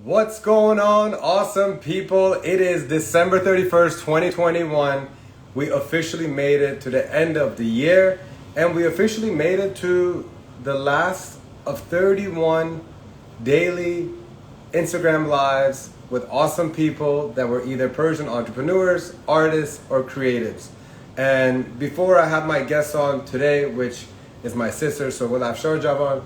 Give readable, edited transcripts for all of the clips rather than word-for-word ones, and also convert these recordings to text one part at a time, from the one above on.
What's going on, awesome people? It is December 31st, 2021. We officially made it to the end of the year, and we officially made it to the last of 31 daily Instagram lives with awesome people that were either Persian entrepreneurs, artists, or creatives. And before I have my guest on today, which is my sister, Sogol Afsharjavan,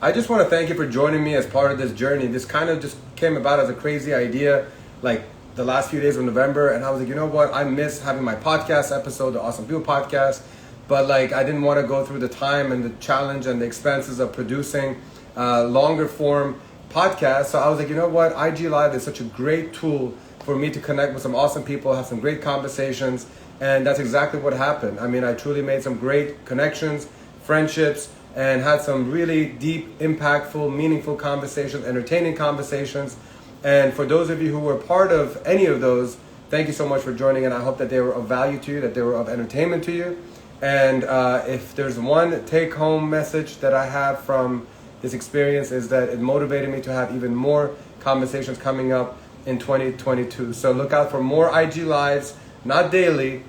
I just want to thank you for joining me as part of this journey. This kind of just came about as a crazy idea, like the last few days of November, and I was like, you know what? I miss having my podcast episode, the Awesome People podcast, but like I didn't want to go through the time and the challenge and the expenses of producing longer form podcasts. So I was like, you know what? IG Live is such a great tool for me to connect with some awesome people, have some great conversations, and that's exactly what happened. I mean, I truly made some great connections, friendships, and had some really deep, impactful, meaningful conversations, entertaining conversations. And for those of you who were part of any of those, thank you so much for joining, and I hope that they were of value to you, that they were of entertainment to you. And if there's one take-home message that I have from this experience is that it motivated me to have even more conversations coming up in 2022. So look out for more IG Lives, not daily,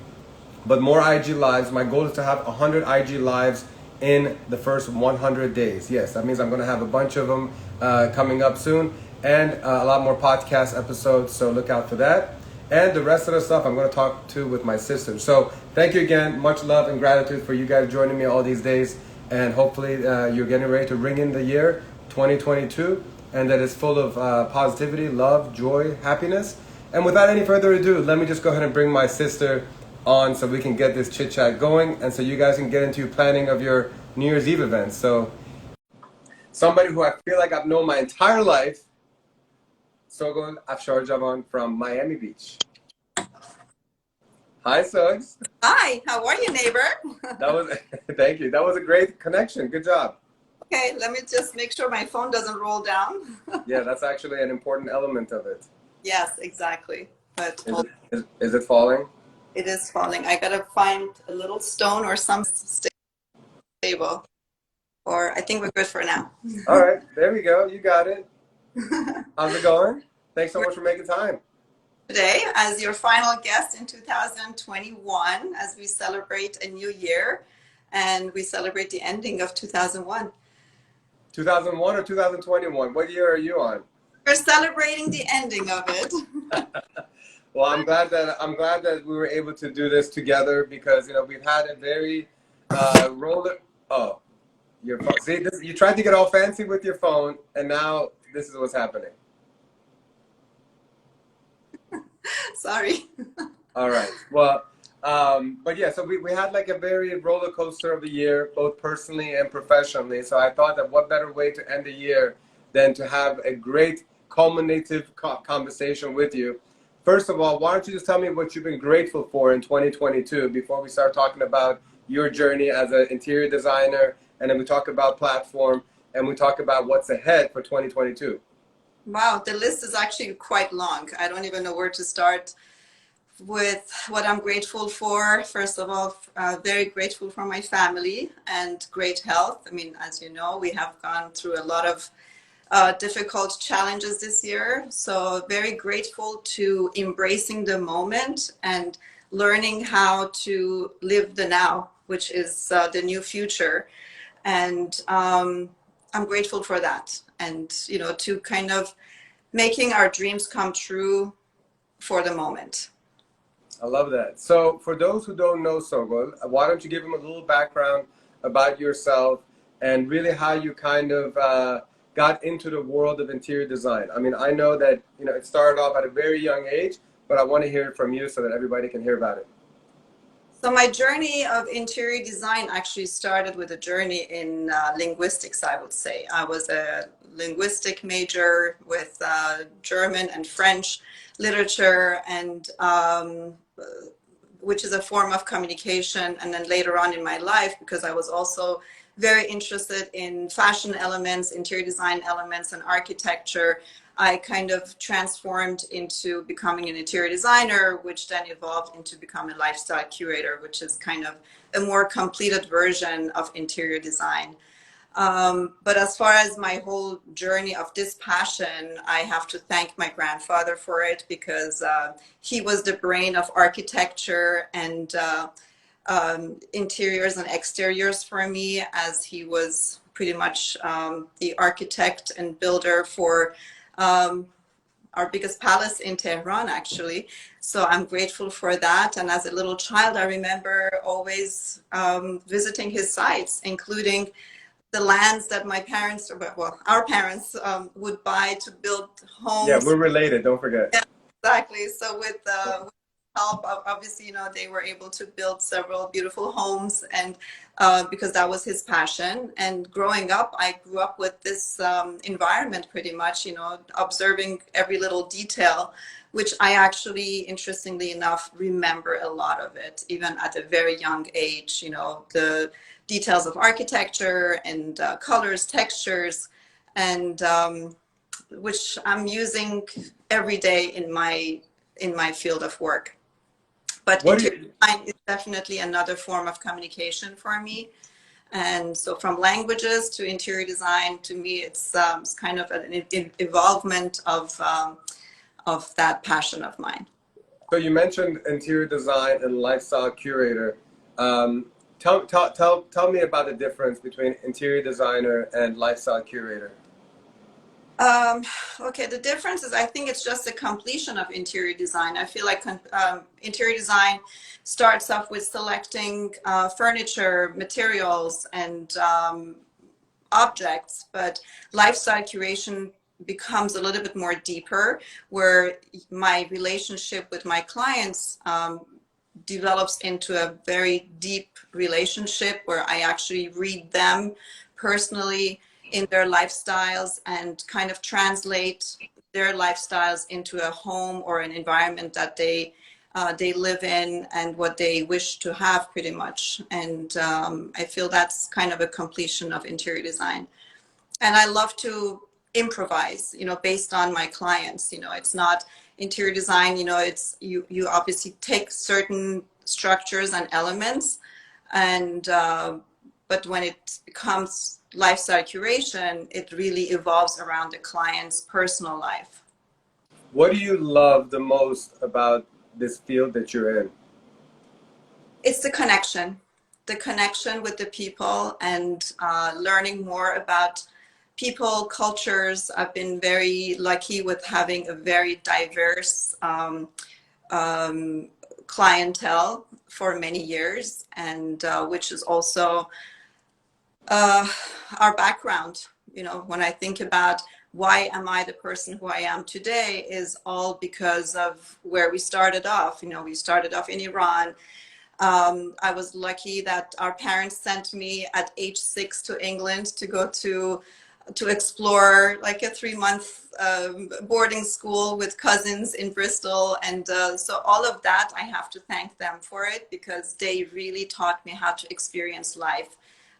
but more IG Lives. My goal is to have 100 IG Lives in the first 100 days. Yes, that means I'm going to have a bunch of them coming up soon, and a lot more podcast episodes, so look out for that. And the rest of the stuff I'm going to talk to with my sister. So thank you again. Much love and gratitude for you guys joining me all these days, and hopefully you're getting ready to ring in the year 2022, and that it's full of positivity, love, joy, happiness. And without any further ado, let me just go ahead and bring my sister on so we can get this chit chat going, and so you guys can get into planning of your New Year's Eve events. So somebody who I feel like I've known my entire life, Sogol Afsharjavan from Miami Beach. Hi, Suggs. Hi, how are you, neighbor? That was thank you. That was a great connection. Good job. Okay, let me just make sure my phone doesn't roll down. Yeah, that's actually an important element of it. Yes, exactly. But Is it falling? it is falling. I gotta find a little stone or something stable. Or I think we're good for now. All right, there we go. You got it. How's it going? Thanks so much for making time. Today, as your final guest in 2021, as we celebrate a new year and we celebrate the ending of 2001. 2001 or 2021? What year are you on? We're celebrating the ending of it. Well, I'm glad that we were able to do this together, because we've had a very roller. Oh, your phone. See, you tried to get all fancy with your phone, and now this is what's happening. Sorry. All right. Well, but yeah, so we had like a very roller coaster of a year, both personally and professionally. So I thought that what better way to end the year than to have a great culminative conversation with you. First of all, why don't you just tell me what you've been grateful for in 2022 before we start talking about your journey as an interior designer, and then we talk about platform, and we talk about what's ahead for 2022. Wow, the list is actually quite long. I don't even know where to start with what I'm grateful for. First of all, very grateful for my family and great health. I mean, as you know, we have gone through a lot of difficult challenges this year. So very grateful to embracing the moment and learning how to live the now, which is the new future. And I'm grateful for that. And, to kind of making our dreams come true for the moment. I love that. So for those who don't know Sogol, why don't you give them a little background about yourself and really how you kind of got into the world of interior design. I mean, I know that, it started off at a very young age, but I want to hear it from you so that everybody can hear about it. So my journey of interior design actually started with a journey in linguistics, I would say. I was a linguistic major with German and French literature, and which is a form of communication. And then later on in my life, because I was also very interested in fashion elements, interior design elements, and architecture, I kind of transformed into becoming an interior designer, which then evolved into becoming a lifestyle curator, which is kind of a more completed version of interior design. But as far as my whole journey of this passion, I have to thank my grandfather for it, because he was the brain of architecture and interiors and exteriors for me, as he was pretty much the architect and builder for our biggest palace in Tehran, actually. So I'm grateful for that. And as a little child, I remember always visiting his sites, including the lands that my parents, well, our parents would buy to build Yeah, homes. we're related, don't forget. Yeah, exactly. So with help, obviously, they were able to build several beautiful homes, and because that was his passion. And growing up, I grew up with this environment pretty much, observing every little detail, which I actually, interestingly enough, remember a lot of it, even at a very young age, the details of architecture and colors, textures, and which I'm using every day in my field of work. But interior design is definitely another form of communication for me. And so from languages to interior design, to me, it's kind of an evolvement of that passion of mine. So you mentioned interior design and lifestyle curator. Tell me about the difference between interior designer and lifestyle curator. Okay, the difference is, I think it's just the completion of interior design. I feel like interior design starts off with selecting furniture, materials, and objects, but lifestyle curation becomes a little bit more deeper, where my relationship with my clients develops into a very deep relationship, where I actually read them personally in their lifestyles and kind of translate their lifestyles into a home or an environment that they live in and what they wish to have, pretty much. And I feel that's kind of a completion of interior design. And I love to improvise, based on my clients. It's not interior design, it's you obviously take certain structures and elements, and but when it becomes lifestyle curation, it really evolves around the client's personal life. What do you love the most about this field that you're in? It's the connection with the people, and learning more about people, cultures. I've been very lucky with having a very diverse clientele for many years, and which is also our background. When I think about why am I the person who I am today, is all because of where we started off. We started off in Iran. I was lucky that our parents sent me at age 6 to England to go to explore, like a 3-month boarding school with cousins in Bristol. And so all of that, I have to thank them for it, because they really taught me how to experience life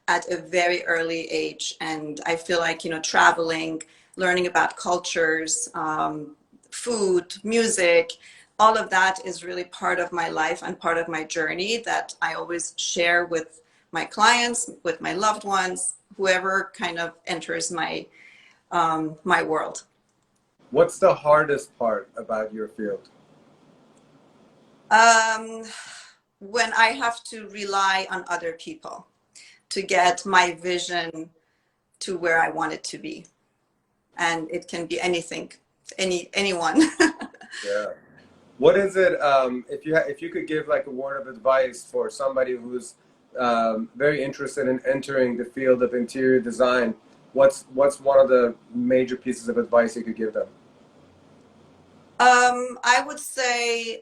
at a very early age. And I feel like, traveling, learning about cultures, food, music, all of that is really part of my life and part of my journey that I always share with my clients, with my loved ones, whoever kind of enters my my world. What's the hardest part about your field? When I have to rely on other people to get my vision to where I want it to be. And it can be anything, anyone. Yeah. What is it, if you could give like a word of advice for somebody who's very interested in entering the field of interior design, what's one of the major pieces of advice you could give them? I would say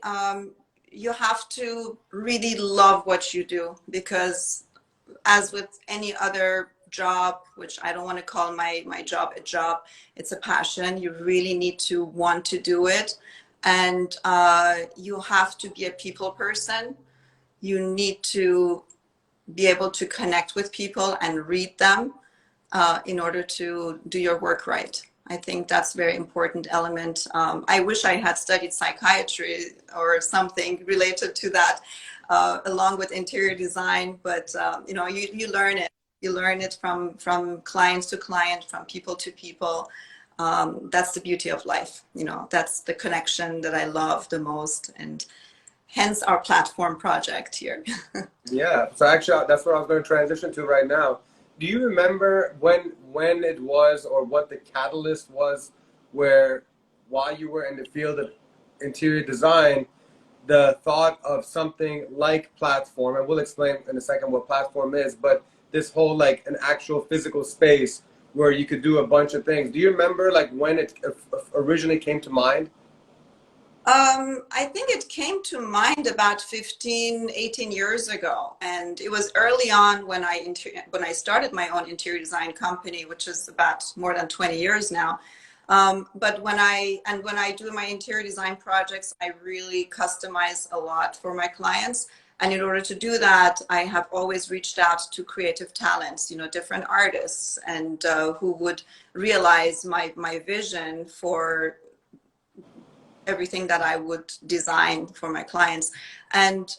you have to really love what you do, because as with any other job, which I don't want to call my job a job, it's a passion. You really need to want to do it. And you have to be a people person. You need to be able to connect with people and read them in order to do your work right. I think that's a very important element. I wish I had studied psychiatry or something related to that along with interior design, but you learn it You learn it from client to client, from people to people. That's the beauty of life. You know, that's the connection that I love the most, and hence our platform project here. Yeah. So actually, that's what I was going to transition to right now. Do you remember when it was, or what the catalyst was, where while you were in the field of interior design, the thought of something like platform, and we'll explain in a second what platform is, but this whole like an actual physical space where you could do a bunch of things. Do you remember like when it originally came to mind? I think it came to mind about 15, 18 years ago. And it was early on when I started my own interior design company, which is about more than 20 years now. But when I do my interior design projects, I really customize a lot for my clients. And in order to do that, I have always reached out to creative talents, you know, different artists, and who would realize my vision for everything that I would design for my clients. And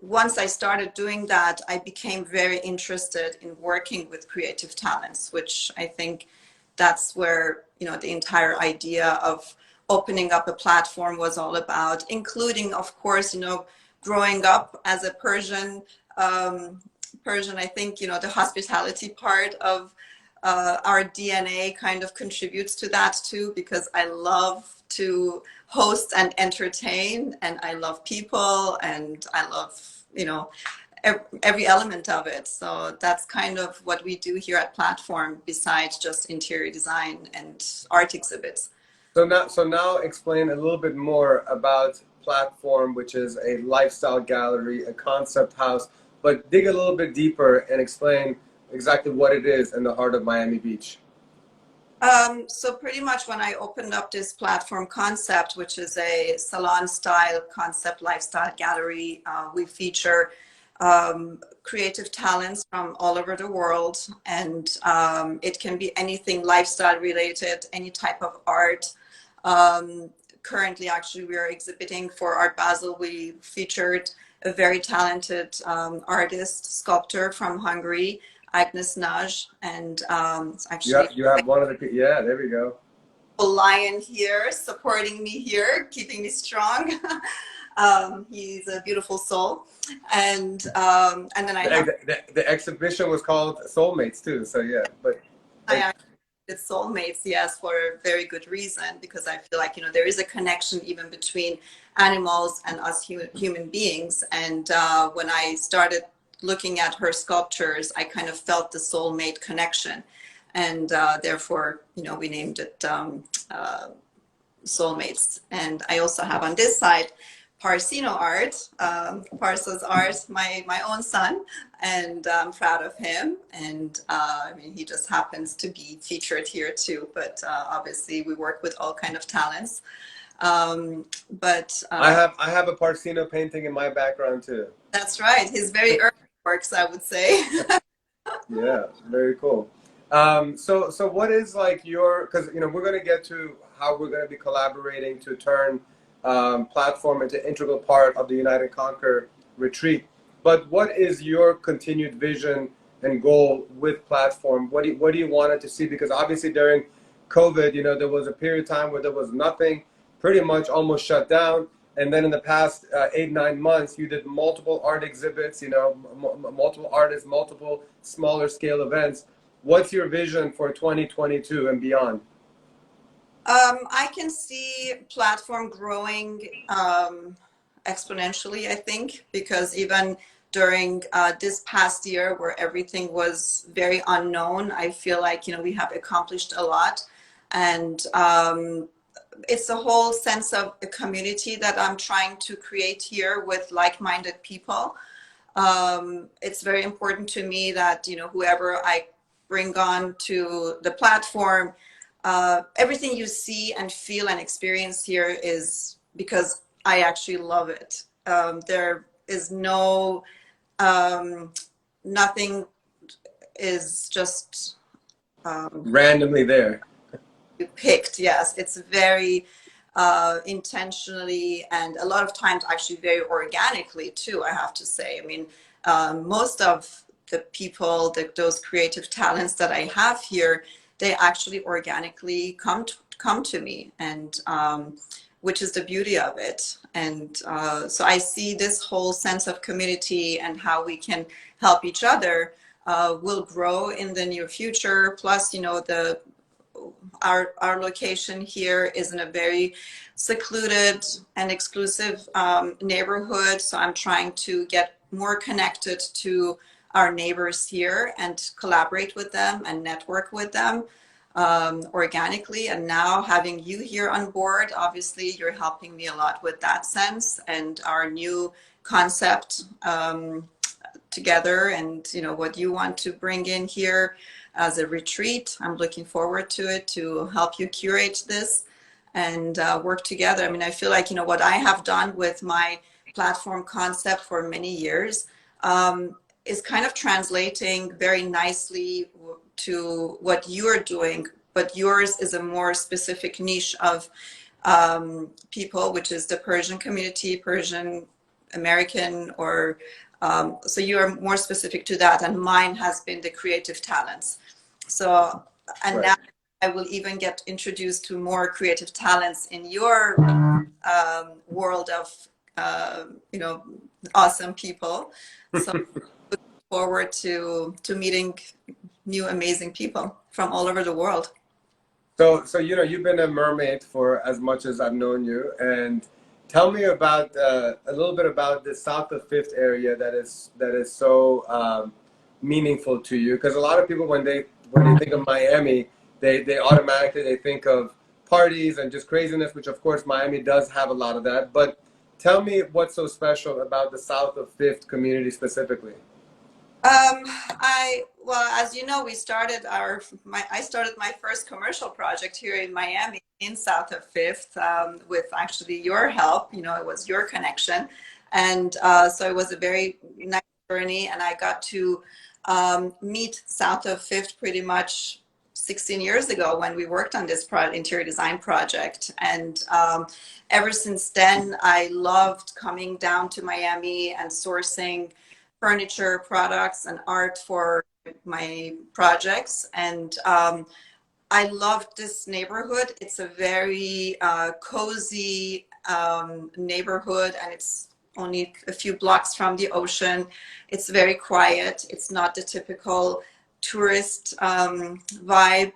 once I started doing that, I became very interested in working with creative talents, which I think that's where, you know, the entire idea of opening up a platform was all about, including, of course, you know, growing up as a Persian, I think, you know, the hospitality part of our DNA kind of contributes to that too, because I love to host and entertain, and I love people, and I love, you know, every element of it. So that's kind of what we do here at Platform, besides just interior design and art exhibits. So now explain a little bit more about Platform, which is a lifestyle gallery, a concept house, but dig a little bit deeper and explain exactly what it is in the heart of Miami Beach. So pretty much when I opened up this platform concept, which is a salon style concept lifestyle gallery, we feature creative talents from all over the world, and it can be anything lifestyle related, any type of art. Currently, actually, we are exhibiting for Art Basel. We featured a very talented artist, sculptor from Hungary, Agnes Naj, and it's actually You have one of the, yeah, there we go. a lion here supporting me here, keeping me strong. He's a beautiful soul, and then I have The exhibition was called Soulmates too, so yeah, but I actually did soulmates, yes, for a very good reason, because I feel like, you know, there is a connection even between animals and us human beings. And when I started looking at her sculptures, I kind of felt the soulmate connection, and therefore, you know, we named it Soulmates. And I also have on this side Parsino art, Parsa's art, my own son, and I'm proud of him. And I mean, he just happens to be featured here too. But obviously, we work with all kind of talents. I have a Parsino painting in my background too. That's right. His very early works, I would say. Yeah, very cool. So what is like your, because you know we're going to get to how we're going to be collaborating to turn Platform into an integral part of the Unite and Conquer retreat. But what is your continued vision and goal with Platform? What do you want it to see? Because obviously during COVID, you know, there was a period of time where there was nothing, pretty much almost shut down. And then in the past 8-9 months, you did multiple art exhibits, you know, multiple artists, multiple smaller scale events. What's your vision for 2022 and beyond? I can see Platform growing exponentially, I think, because even during this past year where everything was very unknown, I feel like, you know, we have accomplished a lot. And it's a whole sense of a community that I'm trying to create here with like-minded people. It's very important to me that, you know, whoever I bring on to the platform, everything you see and feel and experience here is because I actually love it. There is no, nothing is just Randomly there. picked. Yes, it's very intentionally, and a lot of times actually very organically too, I have to say. I mean, most of the people, those creative talents that I have here, they actually organically come to me, and which is the beauty of it. And so I see this whole sense of community and how we can help each other will grow in the near future. Plus, you know, our location here is in a very secluded and exclusive neighborhood. So I'm trying to get more connected to our neighbors here and collaborate with them and network with them organically. And now having you here on board, obviously you're helping me a lot with that sense and our new concept together, and you know what you want to bring in here as a retreat. I'm looking forward to it, to help you curate this and work together. I mean, I feel like, you know, what I have done with my platform concept for many years is kind of translating very nicely to what you're doing, but yours is a more specific niche of people, which is the Persian community, Persian American, or so you are more specific to that, and mine has been the creative talents. So, and Right. now I will even get introduced to more creative talents in your world of, you know, awesome people. So looking forward to meeting new amazing people from all over the world. So you know, you've been a mermaid for as much as I've known you, and tell me about a little bit about the south of Fifth area that is so meaningful to you. Because a lot of people, when they think of Miami, they automatically think of parties and just craziness, which of course Miami does have a lot of that. But tell me what's so special about the south of Fifth community specifically. Well, as you know, I started my first commercial project here in Miami, in south of Fifth, with actually your help. You know, it was your connection, and so it was a very nice journey, and I got to meet south of Fifth pretty much 16 years ago when we worked on this interior design project. And ever since then, I loved coming down to Miami and sourcing furniture, products, and art for my projects. And I loved this neighborhood. It's a very cozy neighborhood, and it's only a few blocks from the ocean. It's very quiet. It's not the typical tourist vibe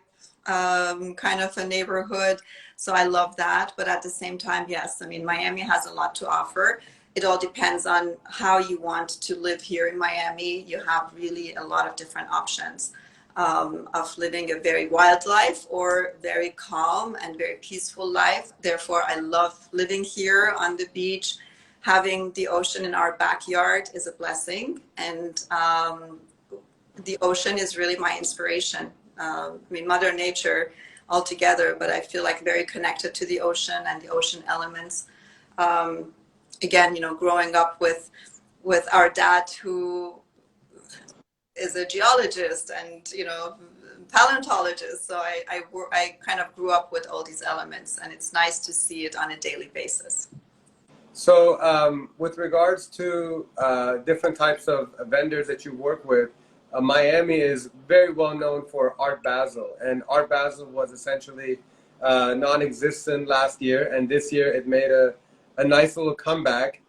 kind of a neighborhood. So I love that. But at the same time, yes, I mean, Miami has a lot to offer. It all depends on how you want to live here in Miami. You have really a lot of different options of living a very wild life or very calm and very peaceful life. Therefore, I love living here on the beach. Having the ocean in our backyard is a blessing. And the ocean is really my inspiration. I mean, Mother Nature altogether, but I feel like very connected to the ocean and the ocean elements. Again, you know, growing up with our dad, who is a geologist and, you know, paleontologist. So I kind of grew up with all these elements, and it's nice to see it on a daily basis. So with regards to different types of vendors that you work with, Miami is very well known for Art Basel, and Art Basel was essentially non-existent last year, and this year it made a nice little comeback.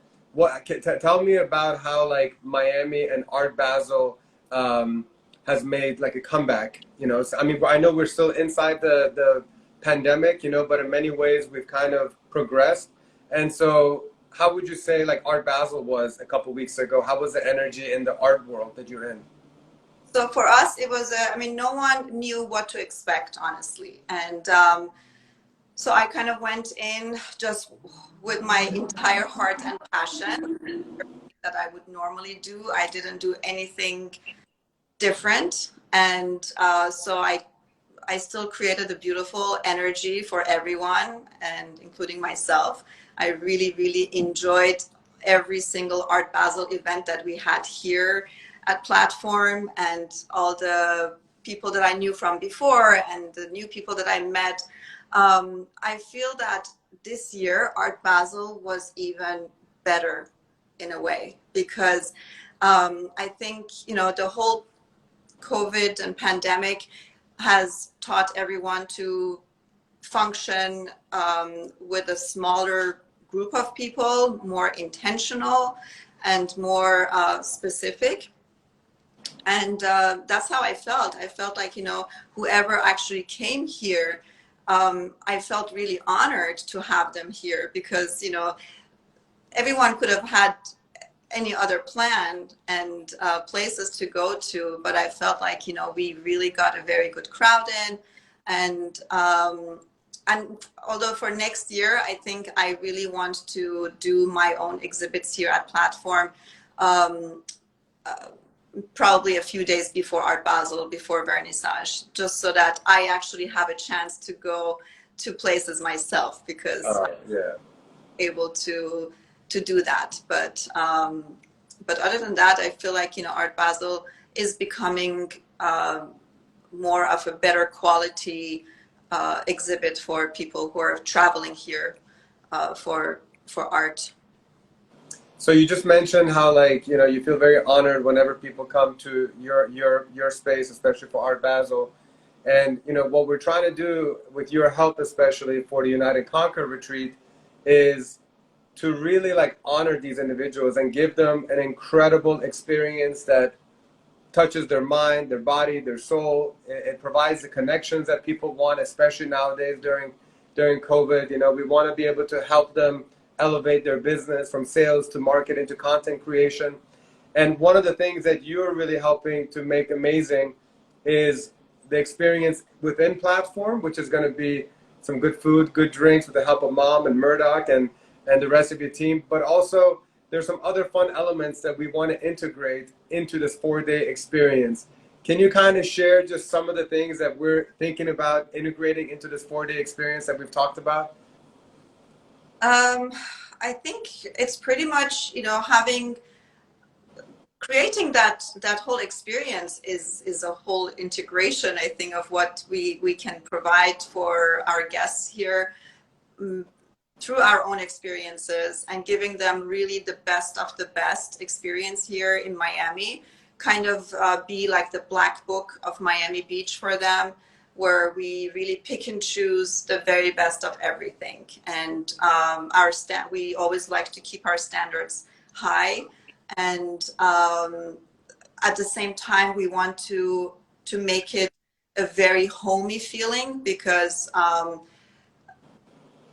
Tell me about how like Miami and Art Basel has made like a comeback. You know, so, I mean, I know we're still inside the pandemic, you know, but in many ways we've kind of progressed. And so, how would you say like Art Basel was a couple weeks ago? How was the energy in the art world that you're in? So for us, it was, I mean, no one knew what to expect, honestly. And so I kind of went in just with my entire heart and passion that I would normally do. I didn't do anything different. And so I still created a beautiful energy for everyone, and including myself. I really, really enjoyed every single Art Basel event that we had here at Platform, and all the people that I knew from before and the new people that I met. I feel that this year Art Basel was even better in a way, because I think, the whole COVID and pandemic has taught everyone to function with a smaller group of people, more intentional and more specific. And that's how I felt. I felt like, whoever actually came here, I felt really honored to have them here because, everyone could have had any other plan and places to go to, but I felt like, we really got a very good crowd in. And although for next year, I think I really want to do my own exhibits here at Platform, probably a few days before Art Basel, before Vernissage, just so that I actually have a chance to go to places myself, because yeah, I'm able to do that. But other than that, I feel like, Art Basel is becoming more of a better quality exhibit for people who are traveling here for art. So you just mentioned how, like, you feel very honored whenever people come to your space, especially for Art Basel. And what we're trying to do with your help, especially for the United Concord retreat, is to really like honor these individuals and give them an incredible experience that touches their mind, their body, their soul. It provides the connections that people want, especially nowadays during COVID. We want to be able to help them elevate their business from sales to marketing to content creation. And one of the things that you're really helping to make amazing is the experience within Platform, which is going to be some good food, good drinks with the help of Mom and Murdoch and the rest of your team. But also there's some other fun elements that we want to integrate into this 4-day experience. Can you kind of share just some of the things that we're thinking about integrating into this 4-day experience that we've talked about? I think it's pretty much, creating that whole experience is a whole integration, I think, of what we can provide for our guests here through our own experiences, and giving them really the best of the best experience here in Miami, kind of be like the black book of Miami Beach for them, where we really pick and choose the very best of everything. And we always like to keep our standards high. And at the same time, we want to make it a very homey feeling, because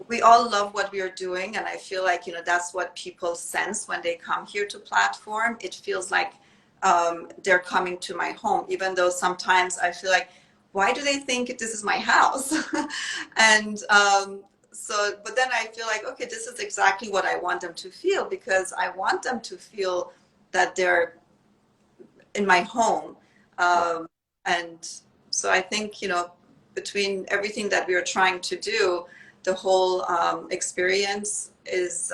we all love what we are doing. And I feel like, that's what people sense when they come here to Platform. It feels like they're coming to my home, even though sometimes I feel like, why do they think this is my house? And but then I feel like, okay, this is exactly what I want them to feel, because I want them to feel that they're in my home. And so I think, between everything that we are trying to do, the whole experience is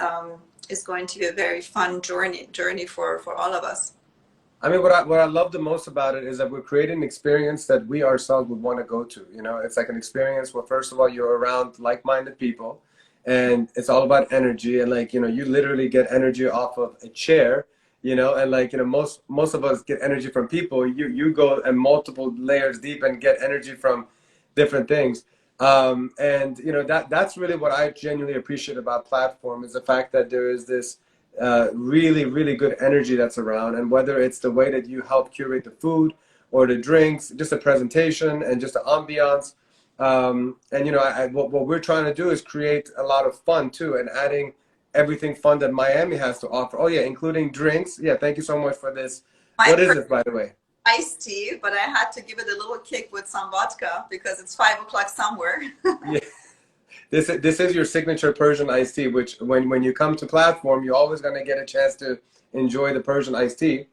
going to be a very fun journey for all of us. I mean, what I love the most about it is that we're creating an experience that we ourselves would want to go to. It's like an experience where, first of all, you're around like-minded people, and it's all about energy. And like, you literally get energy off of a chair, and like, most of us get energy from people. You go and multiple layers deep and get energy from different things. And that's really what I genuinely appreciate about Platform, is the fact that there is this really, really good energy that's around. And whether it's the way that you help curate the food or the drinks, just the presentation and just the ambiance. And what we're trying to do is create a lot of fun too, and adding everything fun that Miami has to offer. Oh yeah, including drinks. Yeah, thank you so much for this. What is this, by the way? Iced tea, but I had to give it a little kick with some vodka because it's 5 o'clock somewhere. Yeah. This is your signature Persian iced tea, which when you come to Platform, you're always going to get a chance to enjoy the Persian iced tea.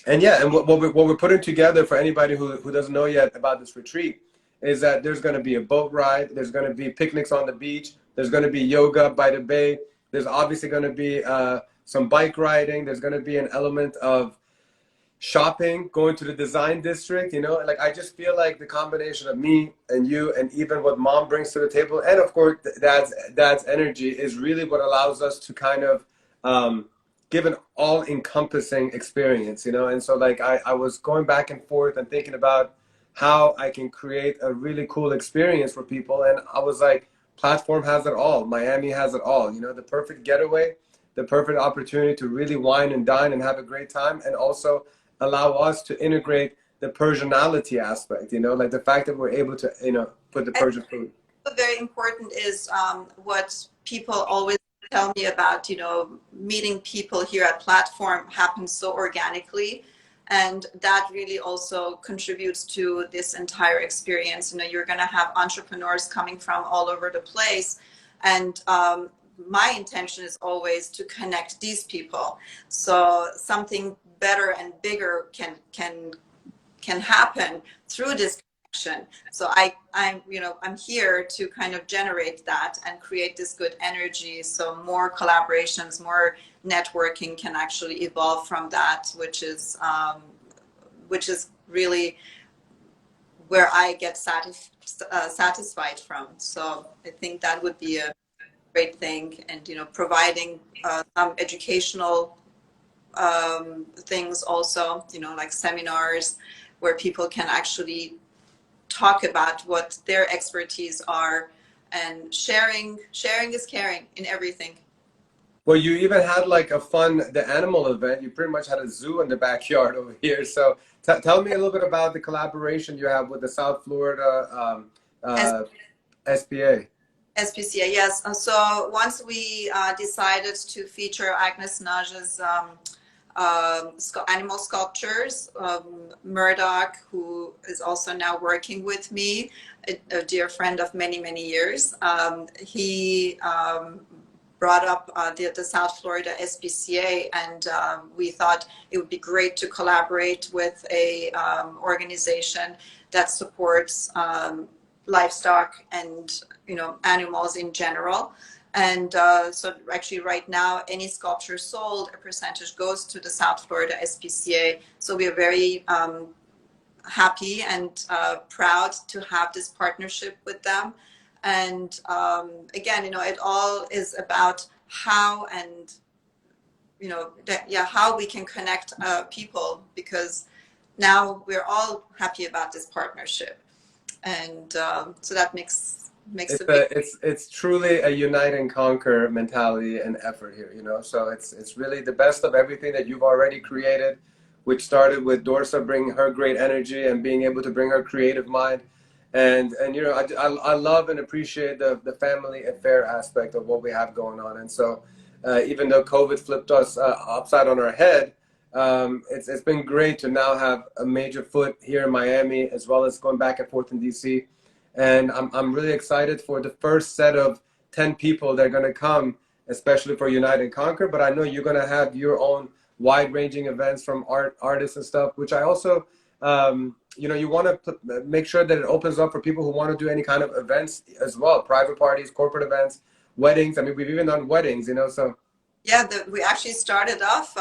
And yeah, and what we're putting together for anybody who doesn't know yet about this retreat is that there's going to be a boat ride, there's going to be picnics on the beach, there's going to be yoga by the bay, there's obviously going to be some bike riding, there's going to be an element of shopping, going to the design district, like I just feel like the combination of me and you, and even what Mom brings to the table, and of course dad's energy, is really what allows us to kind of give an all-encompassing experience, you know? And so like I was going back and forth and thinking about how I can create a really cool experience for people. And I was like, platform has it all. Miami has it all, you know, the perfect getaway, the perfect opportunity to really wine and dine and have a great time, and also allow us to integrate the Persianality aspect, you know, like the fact that we're able to, you know, put the Persian food. Very important is what people always tell me about, you know, meeting people here at platform happens so organically, and that really also contributes to this entire experience. You know, you're going to have entrepreneurs coming from all over the place, and my intention is always to connect these people so something better and bigger can happen through this connection. So I'm here to kind of generate that and create this good energy, so more collaborations, more networking can actually evolve from that, which is really where I get satisfied from. So I think that would be a great thing. And, you know, providing some educational things also, you know, like seminars where people can actually talk about what their expertise are, and sharing is caring in everything. Well, you even had like the animal event. You pretty much had a zoo in the backyard over here. So tell me a little bit about the collaboration you have with the South Florida SPA. SPCA, yes. So once we decided to feature Agnes Naja's animal sculptures, Murdoch, who is also now working with me, a dear friend of many, many years, he brought up the South Florida SPCA, and we thought it would be great to collaborate with a organization that supports livestock and, you know, animals in general. And so actually right now, any sculpture sold, a percentage goes to the South Florida SPCA. So we are very happy and proud to have this partnership with them. And again, you know, it all is about how, and, you know, how we can connect people, because now we're all happy about this partnership. And so that makes it's truly a unite and conquer mentality and effort here, you know. So it's really the best of everything that you've already created, which started with Dorsa bringing her great energy and being able to bring her creative mind, and you know, I love and appreciate the family affair aspect of what we have going on. And so even though COVID flipped us upside on our head, it's been great to now have a major foot here in Miami, as well as going back and forth in DC. And I'm really excited for the first set of 10 people that are going to come, especially for Unite and Conquer. But I know you're going to have your own wide-ranging events from artists and stuff, which I also, you know, you want to make sure that it opens up for people who want to do any kind of events as well, private parties, corporate events, weddings. I mean, we've even done weddings, you know, so. Yeah, we actually started off,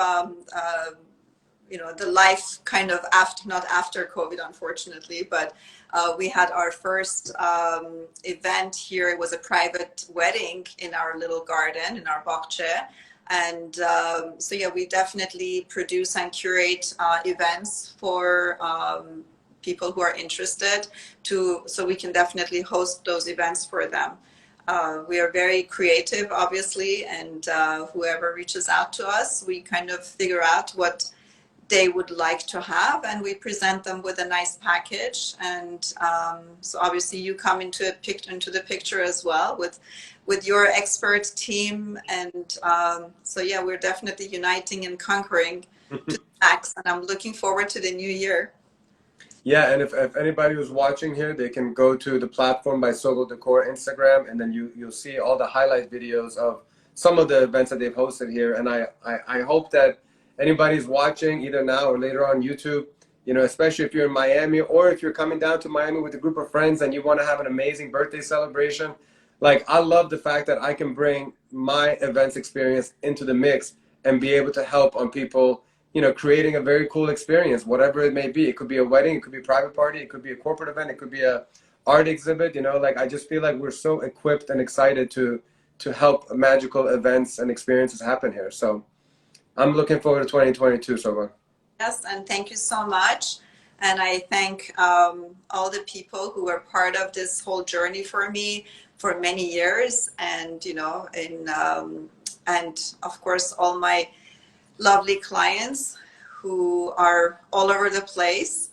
you know, the life kind of after, not after COVID, unfortunately, but we had our first event here. It was a private wedding in our little garden, in our bakche. And so, yeah, we definitely produce and curate events for people who are interested so we can definitely host those events for them. We are very creative, obviously, and whoever reaches out to us, we kind of figure out what they would like to have, and we present them with a nice package. And so obviously you come into the picture as well with your expert team. And so yeah, we're definitely uniting and conquering to the max, and I'm looking forward to the new year. Yeah, and if anybody who's watching here, they can go to the platform by Sogol Décor Instagram, and then you'll see all the highlight videos of some of the events that they've hosted here. And I hope that anybody's watching either now or later on YouTube, you know, especially if you're in Miami, or if you're coming down to Miami with a group of friends and you want to have an amazing birthday celebration. Like, I love the fact that I can bring my events experience into the mix and be able to help on people, you know, creating a very cool experience, whatever it may be. It could be a wedding, it could be a private party, it could be a corporate event, it could be a art exhibit, you know. Like, I just feel like we're so equipped and excited to help magical events and experiences happen here. So I'm looking forward to 2022, Sogol. Yes, and thank you so much. And I thank all the people who were part of this whole journey for me for many years, and and of course all my lovely clients who are all over the place.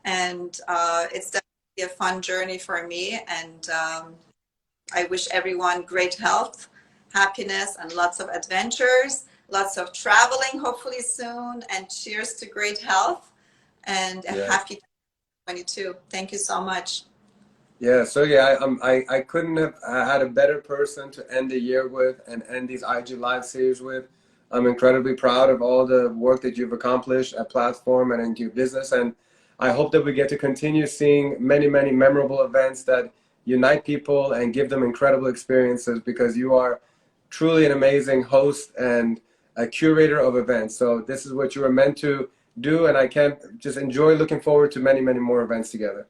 And it's definitely a fun journey for me. And I wish everyone great health, happiness, and lots of adventures, lots of traveling, hopefully soon, and cheers to great health and a happy 2022. Thank you so much. Yeah, so yeah, I couldn't have had a better person to end the year with and end these IG Live series with. I'm incredibly proud of all the work that you've accomplished at Platform and in your business, and I hope that we get to continue seeing many, many memorable events that unite people and give them incredible experiences, because you are truly an amazing host and a curator of events. So this is what you were meant to do, and I can't just enjoy looking forward to many, many more events together.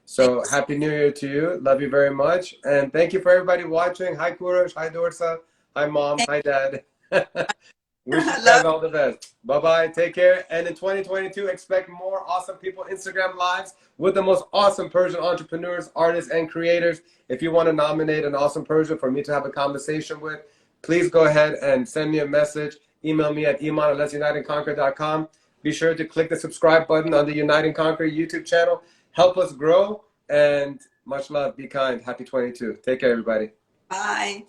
So happy New Year to you. Love you very much. And thank you for everybody watching. Hi, Kurosh. Hi, Dorsa. Hi, Mom. Hi, Dad. Wish you guys all the best. Bye-bye. Take care. And in 2022, expect more awesome people Instagram lives with the most awesome Persian entrepreneurs, artists, and creators. If you want to nominate an awesome Persian for me to have a conversation with, please go ahead and send me a message. Email me at iman@let'suniteandconquer.com. Be sure to click the subscribe button on the Unite and Conquer YouTube channel. Help us grow, and much love. Be kind. Happy 22. Take care, everybody. Bye.